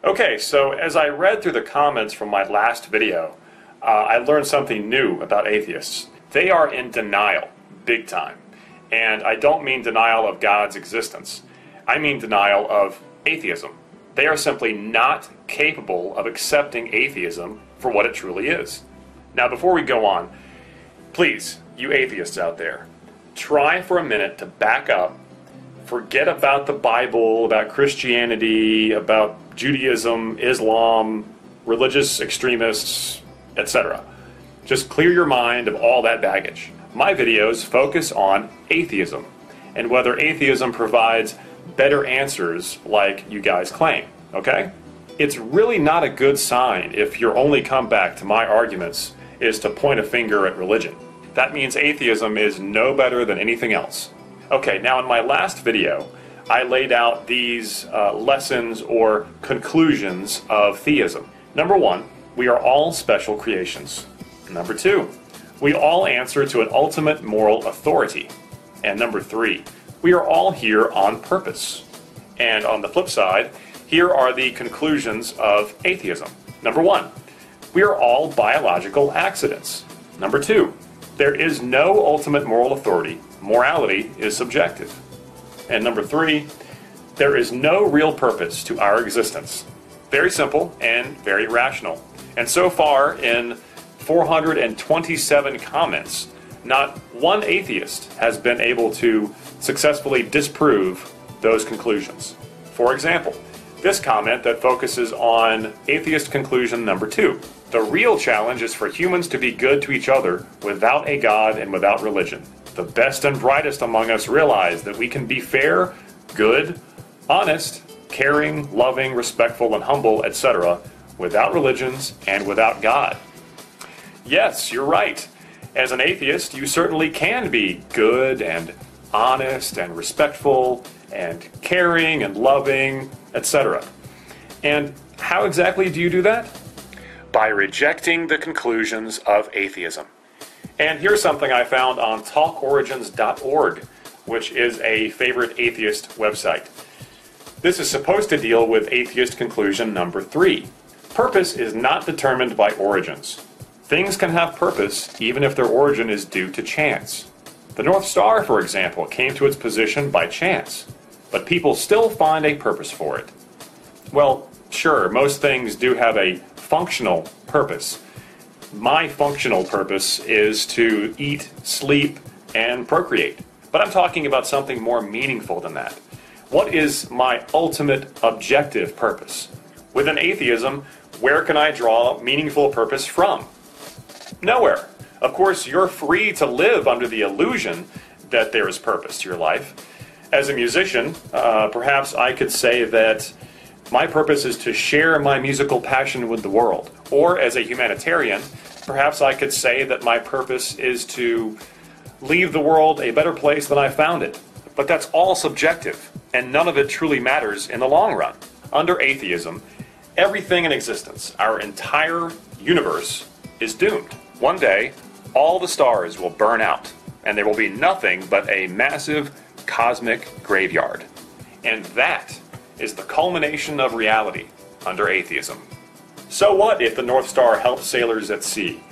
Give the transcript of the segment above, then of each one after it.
Okay, so as I read through the comments from my last video, I learned something new about atheists. They are in denial, big time. And I don't mean denial of God's existence. I mean denial of atheism. They are simply not capable of accepting atheism for what it truly is. Now, before we go on, please, you atheists out there, try for a minute to back up. Forget about the Bible, about Christianity, about Judaism, Islam, religious extremists, etc. Just clear your mind of all that baggage. My videos focus on atheism and whether atheism provides better answers like you guys claim, okay? It's really not a good sign if your only comeback to my arguments is to point a finger at religion. That means atheism is no better than anything else. Okay, now in my last video, I laid out these lessons or conclusions of theism. Number one, we are all special creations. Number two, we all answer to an ultimate moral authority. And number three, we are all here on purpose. And on the flip side, here are the conclusions of atheism. Number one, we are all biological accidents. Number two, there is no ultimate moral authority. Morality is subjective. And number three, there is no real purpose to our existence. Very simple and very rational. And so far, in 427 comments, not one atheist has been able to successfully disprove those conclusions. For example, this comment that focuses on atheist conclusion number two. The real challenge is for humans to be good to each other without a God and without religion. The best and brightest among us realize that we can be fair, good, honest, caring, loving, respectful, and humble, etc., without religions and without God. Yes, you're right. As an atheist, you certainly can be good and honest and respectful and caring and loving, etc. And how exactly do you do that? By rejecting the conclusions of atheism. And here's something I found on talkorigins.org, which is a favorite atheist website. This is supposed to deal with atheist conclusion number three. Purpose is not determined by origins. Things can have purpose even if their origin is due to chance. The North Star, for example, came to its position by chance, but people still find a purpose for it. Well, sure, most things do have a functional purpose. My functional purpose is to eat, sleep, and procreate. But I'm talking about something more meaningful than that. What is my ultimate objective purpose? Within atheism, where can I draw meaningful purpose from? Nowhere. Of course, you're free to live under the illusion that there is purpose to your life. As a musician, perhaps I could say that my purpose is to share my musical passion with the world. Or as a humanitarian, perhaps I could say that my purpose is to leave the world a better place than I found it. But that's all subjective, and none of it truly matters in the long run. Under atheism, everything in existence, our entire universe, is doomed. One day, all the stars will burn out, and there will be nothing but a massive cosmic graveyard. And that is the culmination of reality under atheism. So what if the North Star helped sailors at sea?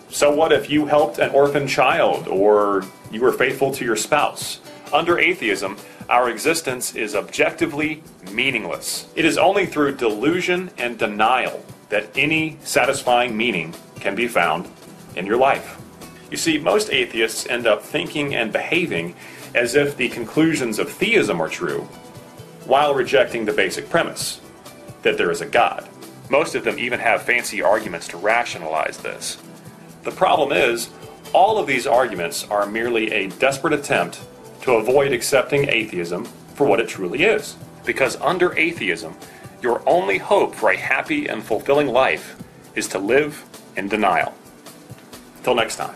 So what if you helped an orphan child or you were faithful to your spouse? Under atheism, our existence is objectively meaningless. It is only through delusion and denial that any satisfying meaning can be found in your life. You see, most atheists end up thinking and behaving as if the conclusions of theism are true, while rejecting the basic premise that there is a God. Most of them even have fancy arguments to rationalize this. The problem is, all of these arguments are merely a desperate attempt to avoid accepting atheism for what it truly is. Because under atheism, your only hope for a happy and fulfilling life is to live in denial. Till next time.